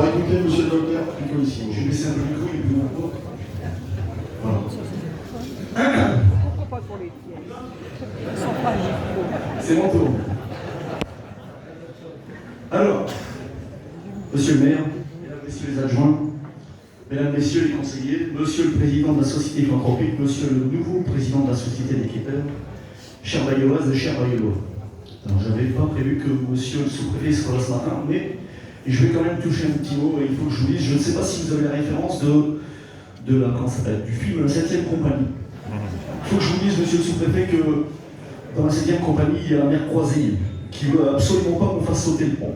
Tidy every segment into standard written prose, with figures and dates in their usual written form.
va écouter monsieur le docteur plutôt ici. Je vais laisser un peu le micro, il est plus important. Voilà. Pourquoi pas pour les tiens? Ils sont pas les C'est mon tour. Alors, monsieur le maire, mesdames, messieurs les adjoints, mesdames, messieurs les conseillers, monsieur le président de la société philanthropique, monsieur le nouveau président de la société d'équipeurs, chers Baïloises et chers Baïlois. Alors, je n'avais pas prévu que monsieur le sous-préfet soit là ce matin, mais je vais quand même toucher un petit mot et il faut que je vous dise, je ne sais pas si vous avez la référence du film La 7e compagnie. Il faut que je vous dise, monsieur le sous-préfet, que dans la 7e compagnie, il y a la mère Croisille, qui ne veut absolument pas qu'on fasse sauter le pont.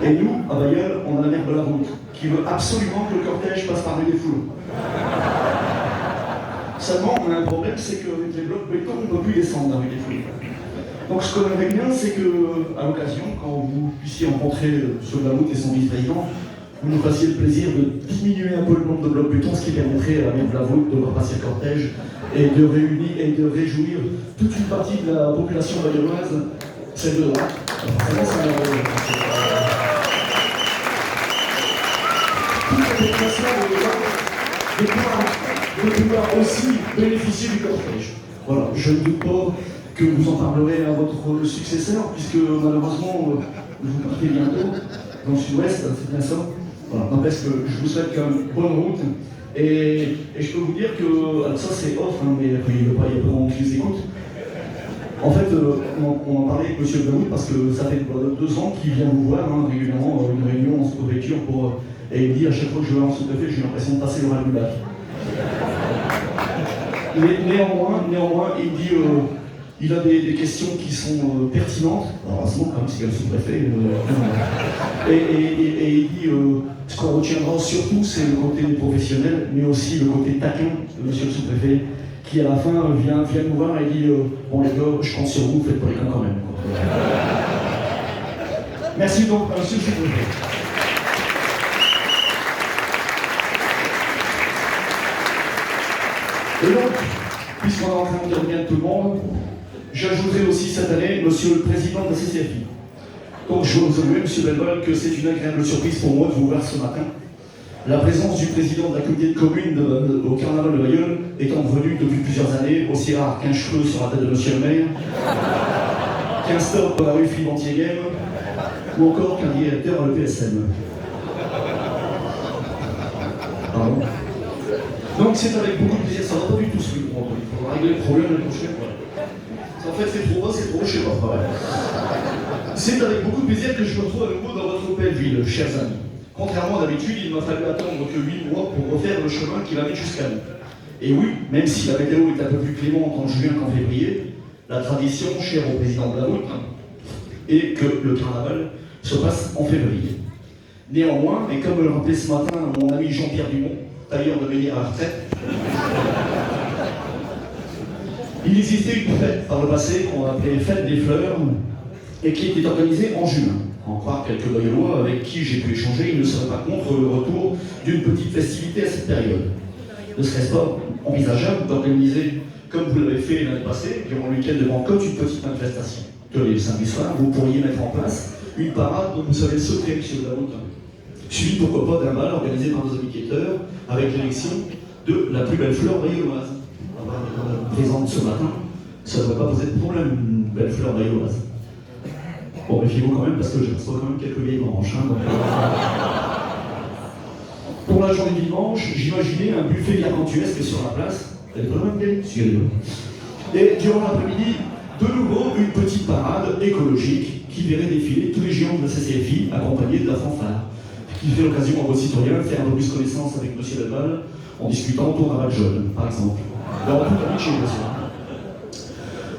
Et nous, à Bailleul, on a la mère de la route, qui veut absolument que le cortège passe par les foules. Seulement, on a un problème, c'est qu'avec les blocs béton, on ne peut plus descendre avec les foules. Donc ce qu'on aimerait bien, c'est qu'à l'occasion, quand vous puissiez rencontrer M. Blamout et son vice-président, vous nous fassiez le plaisir de diminuer un peu le nombre de blocs béton, ce qui permettrait à la mère Blamout de voir passer le cortège et de réunir et de réjouir toute une partie de la population baïloise, celle de droite. Toute la population de pouvoir aussi bénéficier du cortège. Voilà, je ne doute pas que vous en parlerez à votre successeur, puisque malheureusement, vous partez bientôt dans le sud-ouest, c'est bien ça. Voilà, n'empêche que je vous souhaite quand même bonne route. Et je peux vous dire que, alors ça c'est off, hein, mais il n'y a pas vraiment qui les écoute. En fait, on en parlait avec M. Blamout parce que ça fait 2 ans qu'il vient vous voir régulièrement, une réunion en sous-préfecture, et il dit à chaque fois que je vais en sous-préfet, j'ai l'impression de passer l'oral du bac. Néanmoins, il dit il a des questions qui sont pertinentes. Alors, heureusement, quand même, c'est le sous-préfet. Et il dit ce qu'on retiendra surtout, c'est le côté professionnel, mais aussi le côté taquin de monsieur le sous-préfet, qui à la fin vient nous voir et dit bon, les gars, je compte sur vous, faites pas les cons quand même. Merci donc, monsieur le sous-préfet. Et donc, puisqu'on est en train de dire bien de tout le monde, j'ajouterai aussi cette année monsieur le président de la CCFI. Donc je vous avouer, monsieur Belval, que c'est une agréable surprise pour moi de vous voir ce matin. La présence du président de la communauté de communes au carnaval de Bailleul étant devenue depuis plusieurs années aussi rare qu'un cheveu sur la tête de monsieur le maire, qu'un stop dans la rue Philippe-Antier-Game, ou encore qu'un directeur à l'EPSM. Pardon. Donc c'est avec beaucoup de plaisir, ça va pas du tout ce micro, il faudra régler le problème l'année prochaine. En fait c'est trop bas, c'est trop haut, je sais pas. Ouais. C'est avec beaucoup de plaisir que je me retrouve à nouveau dans votre belle ville, chers amis. Contrairement à d'habitude, il m'a fallu attendre que 8 mois pour refaire le chemin qui m'amène jusqu'à nous. Et oui, même si la météo est un peu plus clémente en juin qu'en février, la tradition chère au président de la route est que le carnaval se passe en février. Néanmoins, et comme le rappelait ce matin mon ami Jean-Pierre Dumont, tailleur de venir à la retraite, il existait une fête par le passé qu'on appelait Fête des Fleurs et qui était organisée en juin. En croire quelques Baïlois avec qui j'ai pu échanger, ils ne seraient pas contre le retour d'une petite festivité à cette période. Ne serait-ce pas envisageable d'organiser, comme vous l'avez fait l'année passée, durant le week-end de Bangkok, une petite manifestation? Que les samedis soirs, vous pourriez mettre en place une parade dont vous savez le secret, monsieur Blamout, suivi pourquoi pas d'un bal organisé par nos amis-quêteurs avec l'élection de la plus belle fleur baïloise. Présente ce matin, ça ne devrait pas poser de problème, une belle fleur baïloise. Bon, méfiez-vous quand même, parce que je reçois quand même quelques vieilles branches. Pour la journée du dimanche, j'imaginais un buffet gargantuesque sur la place. Elle est vraiment belle, et durant l'après-midi, de nouveau, une petite parade écologique qui verrait défiler tous les géants de la CCFI, accompagnés de la fanfare, qui fait l'occasion à vos citoyens de faire un peu plus connaissance avec M. Belval en discutant autour d'un jaune, par exemple. Alors, tout à chez vous.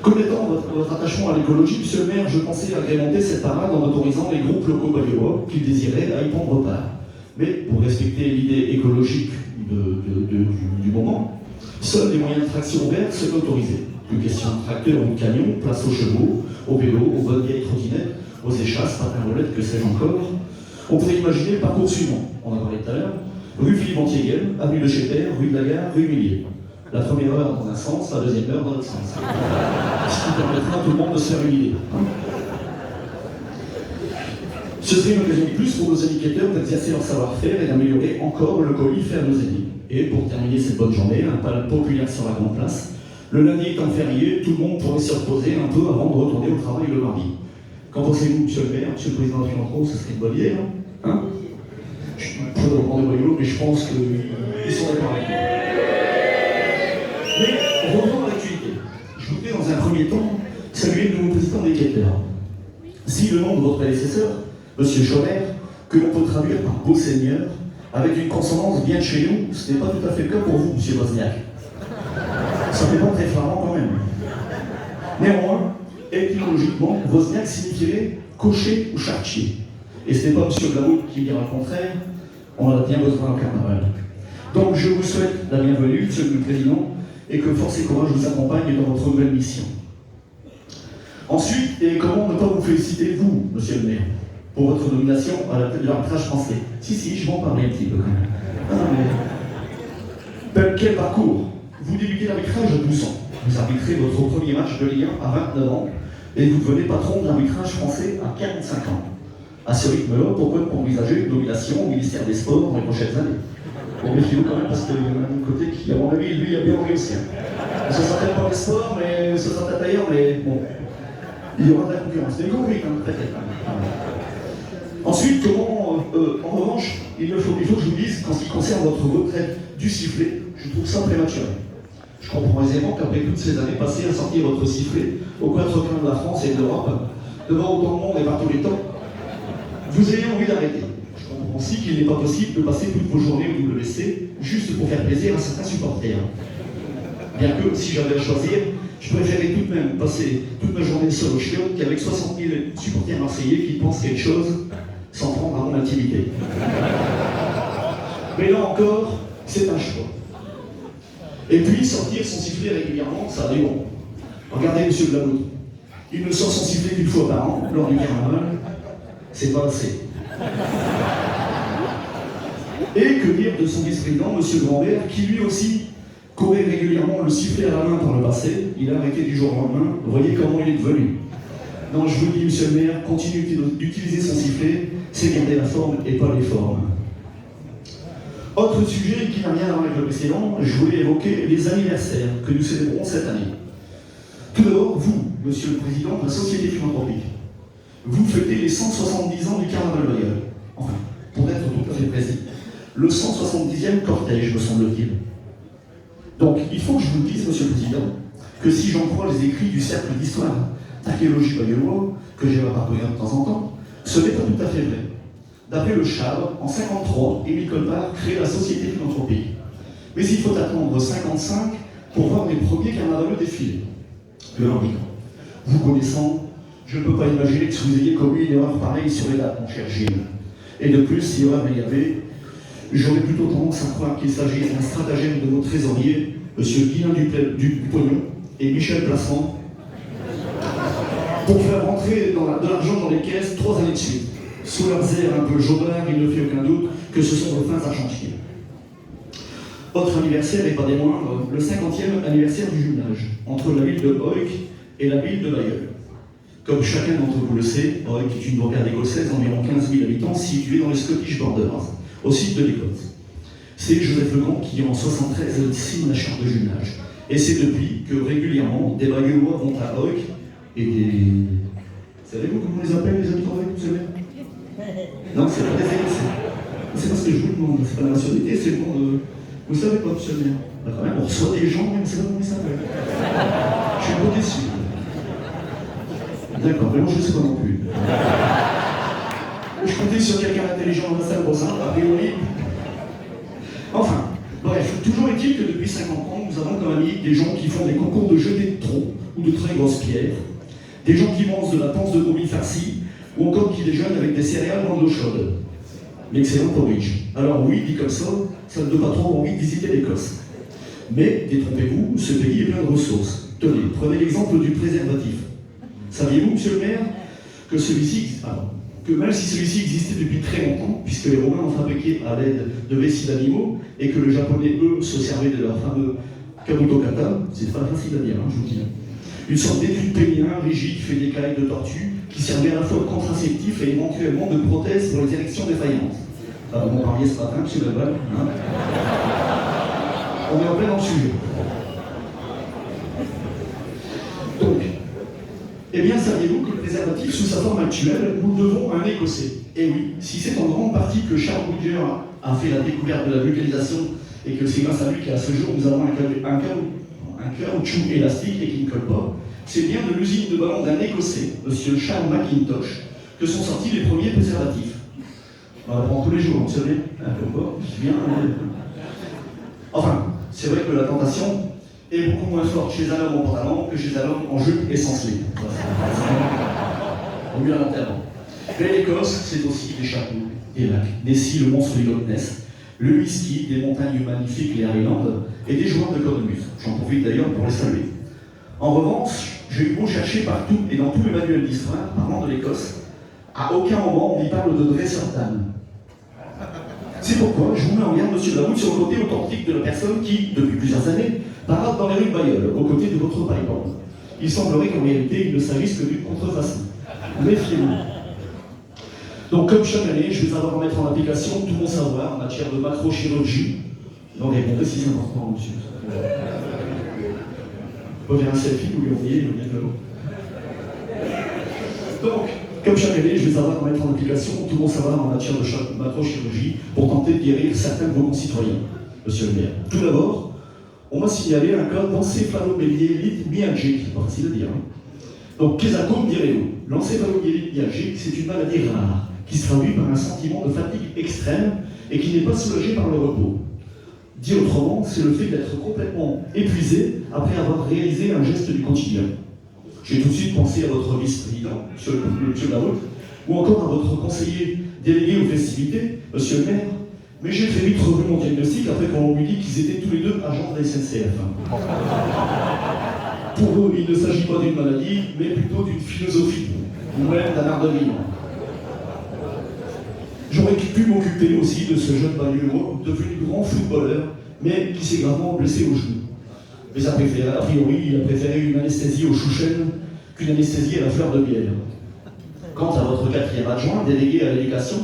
Connaissant votre attachement à l'écologie, monsieur le maire, je pensais agrémenter cette parade en autorisant les groupes locaux baïlois qui désiraient à y prendre part. Mais pour respecter l'idée écologique du moment, seuls les moyens de traction verte sont autorisés. Plus question de tracteur ou de camion, place aux chevaux, aux vélos, aux bonnes vieilles trottinettes, aux échasses, patins roulettes, que sais-je encore. On pourrait imaginer le parcours suivant. On en a parlé tout à l'heure. Rue Philippe-Antier-Game, avenue de Chéper, rue de la Gare, rue Millier. La première heure dans un sens, la deuxième heure dans l'autre sens. Ce qui permettra à tout le monde de se faire une idée. Ce serait une occasion de plus pour nos éducateurs d'exercer leur savoir-faire et d'améliorer encore le colis fait à nos amis. Et pour terminer cette bonne journée, un bal populaire sur la grande place. Le lundi étant férié, tout le monde pourrait se reposer un peu avant de retourner au travail le mardi. Qu'en pensez-vous, monsieur le maire, monsieur le président de Philanthro, ce serait une bonne idée, non? Hein? Je peux reprendre des voyous, mais je pense qu'ils sont d'accord avec moi. Mais revenons à l'actualité. Je voudrais dans un premier temps saluer le nouveau président des quêteurs. Si le nom de votre prédécesseur, monsieur Scholler, que l'on peut traduire par beau seigneur, avec une consonance bien de chez nous, ce n'est pas tout à fait le cas pour vous, monsieur Wozniak. Ça fait pas très flamand quand même. Néanmoins, étymologiquement, Wozniak signifierait cocher ou charretier. Et ce n'est pas monsieur Blaout qui dira le contraire, on en a bien besoin au carnaval. Donc je vous souhaite la bienvenue, monsieur le président, et que force et courage vous accompagnent dans votre nouvelle mission. Ensuite, et comment ne pas vous féliciter, vous, monsieur le maire, pour votre nomination à l'arbitrage français. Si, je vais en parler un petit peu quand même. Ah, mais... Quel parcours! Vous débutez l'arbitrage à 12 ans. Vous arbitrez votre premier match de Ligue 1 à 29 ans, et vous devenez patron de l'arbitrage français à 45 ans. À ce rythme-là, pourquoi ne pas envisager une nomination au ministère des Sports dans les prochaines années? Bon, méfiez-vous quand même, parce qu'il y en a un côté qui, à mon avis, lui, a bien réussi. Ce sera peut-être pas les sports, mais ce sera peut-être ailleurs, mais bon. Il y aura de la concurrence. C'est compris, quand même, peut-être. Ensuite, en revanche, il faut que je vous dise, qu'en ce qui concerne votre retraite du sifflet, je trouve ça prématuré. Je comprends aisément qu'après toutes ces années passées à sortir votre sifflet aux quatre coins de la France et de l'Europe, devant autant de monde et par tous les temps, vous ayez envie d'arrêter. Je comprends aussi qu'il n'est pas possible de passer toutes vos journées au WC juste pour faire plaisir à certains supporters. Bien que, si j'avais à choisir, je préférais tout de même passer toute ma journée seul au chiottes qu'avec 60 000 supporters marseillais qui pensent quelque chose sans prendre à mon intimité. Mais là encore, c'est un choix. Et puis, sortir son sifflet régulièrement, ça a du bon. Regardez monsieur Blaout. Il ne sort son sifflet qu'une fois par an, lors du carnaval. C'est pas assez. Et que dire de son vice-président, monsieur Grandbert, qui lui aussi courait régulièrement le sifflet à la main par le passé. Il a arrêté du jour au lendemain. Voyez comment il est devenu. Non, je vous dis, monsieur le maire, continuez d'utiliser son sifflet, c'est garder la forme et pas les formes. Autre sujet qui n'a rien à voir avec le précédent, je voulais évoquer les anniversaires que nous célébrons cette année. Tout d'abord, vous, monsieur le président de la Société philanthropique, vous fêtez les 170 ans du Carnaval Bayeux. Enfin, pour être tout à fait précis, le 170e cortège, me semble-t-il. Donc, il faut que je vous dise, monsieur le président, que si j'en crois les écrits du Cercle d'Histoire d'Archéologie Bayeuxois, que j'ai à parcourir de temps en temps, ce n'est pas tout à fait vrai. D'après le Chabre, en 1953, Émile Colpart crée la Société philanthropique. Mais il faut attendre 1955 pour voir les premiers carnavals défiler. Le lendemain. Vous connaissant, je ne peux pas imaginer que vous ayez commis une erreur pareille sur les dates, mon cher Gilles. Et de plus, si erreur il y avait, j'aurais plutôt tendance à croire qu'il s'agit d'un stratagème de nos trésoriers, M. Guillain Dupognon et Michel Plassans, pour faire rentrer de l'argent dans les caisses 3 années de suite. Sous leurs airs un peu jaubards, il ne fait aucun doute que ce sont de fins argentiers. Autre anniversaire, et pas des moindres, le 50e anniversaire du jumelage entre la ville de Hawick et la ville de Bailleul. Comme chacun d'entre vous le sait, Hawick est une bourgade écossaise d'environ 15 000 habitants située dans les Scottish Borders, au sud de l'Écosse. C'est Joseph Legrand qui, en 1973, signe la charte de jumelage. Et c'est depuis que régulièrement, des Bayeuxois vont à Hawick et des... Savez-vous comment on les appelle, les habitants d'Hawick, vous savez? Non, c'est pas des Écossais. C'est parce que je vous demande, c'est pas la nationalité, c'est le nom de... Vous savez pas, monsieur le maire. Bah, quand même, on reçoit des gens, mais on ne sait pas comment ils s'appellent. Je suis un peu déçu. D'accord, mais moi je ne sais pas non plus. Je comptais sur quelqu'un d'intelligent dans la salle pour ça, a priori. Enfin, bref, toujours est-il que depuis 50 ans, nous avons comme amis des gens qui font des concours de jeter de troncs ou de très grosses pierres, des gens qui mangent de la panse de brebis farcie, ou encore qui déjeunent avec des céréales dans de l'eau chaude. L'excellent porridge. Alors oui, dit comme ça ne donne pas trop envie de visiter l'Écosse. Mais, détrompez-vous, ce pays est plein de ressources. Tenez, prenez l'exemple du préservatif. Saviez-vous, monsieur le maire, que même si celui-ci existait depuis très longtemps, puisque les Romains en fabriquaient à l'aide de vessies d'animaux, et que les Japonais, eux, se servaient de leur fameux kabuto-kata, c'est pas facile à dire, je vous dis. Une sorte d'étui pénien rigide fait d'écailles de tortue, qui servait à la fois de contraceptif et éventuellement de prothèse pour les érections défaillantes. Ah, vous m'en parliez ce matin, monsieur Laval, hein. On est en plein dans le sujet. Donc, eh bien, saviez-vous que le préservatif, sous sa forme actuelle, nous le devons à un Écossais? Et oui, si c'est en grande partie que Charles Goodyear a fait la découverte de la vulcanisation et que c'est grâce à lui qu'à ce jour nous avons un caoutchouc élastique et qui ne colle pas, c'est bien de l'usine de ballons d'un Écossais, monsieur Charles McIntosh, que sont sortis les premiers préservatifs. On apprend tous les jours, vous savez, comme quoi, je bien. Enfin, c'est vrai que la tentation est beaucoup moins forte chez un homme en pantalon que chez un homme en jupe et sans slip. Au mieux à l'enterrement. Mais l'Écosse, c'est aussi des châteaux, des lacs, des îles, le monstre du Loch Ness, le whisky, des montagnes magnifiques, les Highlands, et des joueurs de cornemuse. J'en profite d'ailleurs pour les saluer. En revanche, j'ai eu beau chercher partout et dans tous les manuels d'histoire parlant de l'Écosse, à aucun moment on y parle de dresseur d'âne. C'est pourquoi je vous mets en garde, monsieur Lamout, sur le côté authentique de la personne qui, depuis plusieurs années, parade dans les rues de Bailleul, aux côtés de votre paille-bande. Il semblerait qu'en réalité, il ne s'agisse que d'une contrefaçon. Méfiez-vous. Donc, comme chaque année, je vais avoir à mettre en application tout mon savoir en matière de macrochirurgie. Non, répondez si c'est important, monsieur. Vous pouvez faire un selfie, vous lui envoyez, il vient de l'eau. Donc, comme chaque année, je vais avoir à mettre en application tout mon savoir en matière de macrochirurgie pour tenter de guérir certains de vos concitoyens, monsieur le maire. Tout d'abord, on m'a signalé un cas d'encéphalomyélite myalgique, pas facile à dire. Hein. Donc, qu'est-ce direz-vous? L'encéphalomyélite myalgique, c'est une maladie rare qui se traduit par un sentiment de fatigue extrême et qui n'est pas soulagé par le repos. Dit autrement, c'est le fait d'être complètement épuisé après avoir réalisé un geste du quotidien. J'ai tout de suite pensé à votre vice-président, monsieur Laroute, ou encore à votre conseiller délégué aux festivités, monsieur le maire, mais j'ai très vite revu mon diagnostic après qu'on lui dit qu'ils étaient tous les deux agents de la SNCF. Pour eux, il ne s'agit pas d'une maladie, mais plutôt d'une philosophie, ou même d'un art de vivre. J'aurais pu m'occuper aussi de ce jeune bagnolien devenu grand footballeur, mais qui s'est gravement blessé au genou. Mais a priori, il a préféré une anesthésie au chouchen qu'une anesthésie à la fleur de miel. Quant à votre quatrième adjoint, délégué à l'éducation,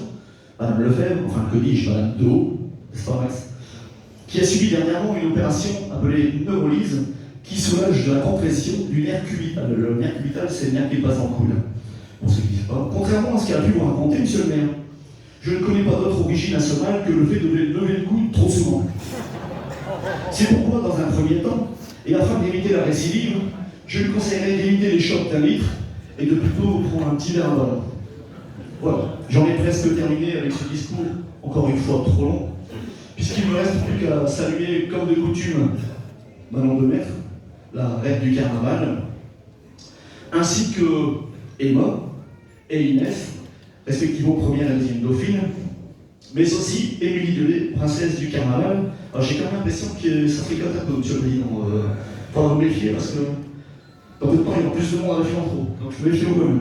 Madame Lefebvre, enfin que dis-je, Madame Dehaut, c'est pas Max, qui a subi dernièrement une opération appelée neurolyse qui soulage de la compression du nerf cubital. Le nerf cubital, c'est le nerf qui passe en coule. Pour ceux qui ne savent pas. Contrairement à ce qu'elle a pu vous raconter, monsieur le maire, je ne connais pas d'autre origine nationale que le fait de lever le coude trop souvent. C'est pourquoi, dans un premier temps, et afin d'éviter la récidive, je lui conseillerais d'éviter les chocs d'1 litre et de plutôt prendre un petit verre à ballon. Voilà, j'en ai presque terminé avec ce discours, encore une fois trop long, puisqu'il ne me reste plus qu'à saluer, comme de coutume, Manon de Maître, la reine du carnaval, ainsi que Emma et Inès, respectivement première et deuxième dauphine, mais aussi Émilie Delay, princesse du carnaval. Alors j'ai quand même l'impression que ça fricote un peu, monsieur le président. Faudra vous méfier parce que dans peu de temps, il y aura plus de monde à la trop. Donc je me méfie quand même.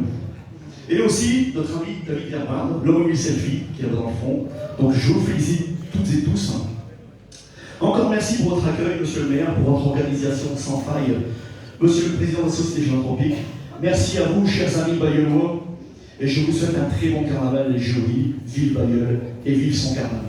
Et aussi notre ami David Herman, l'homme au mille selfie, qui est là dans le fond. Donc je vous félicite toutes et tous. Encore merci pour votre accueil, monsieur le maire, pour votre organisation sans faille, monsieur le président de la Société Philanthropique. Merci à vous, chers amis bailleullois, et je vous souhaite un très bon carnaval et joli, vive Bailleul et vive son carnaval.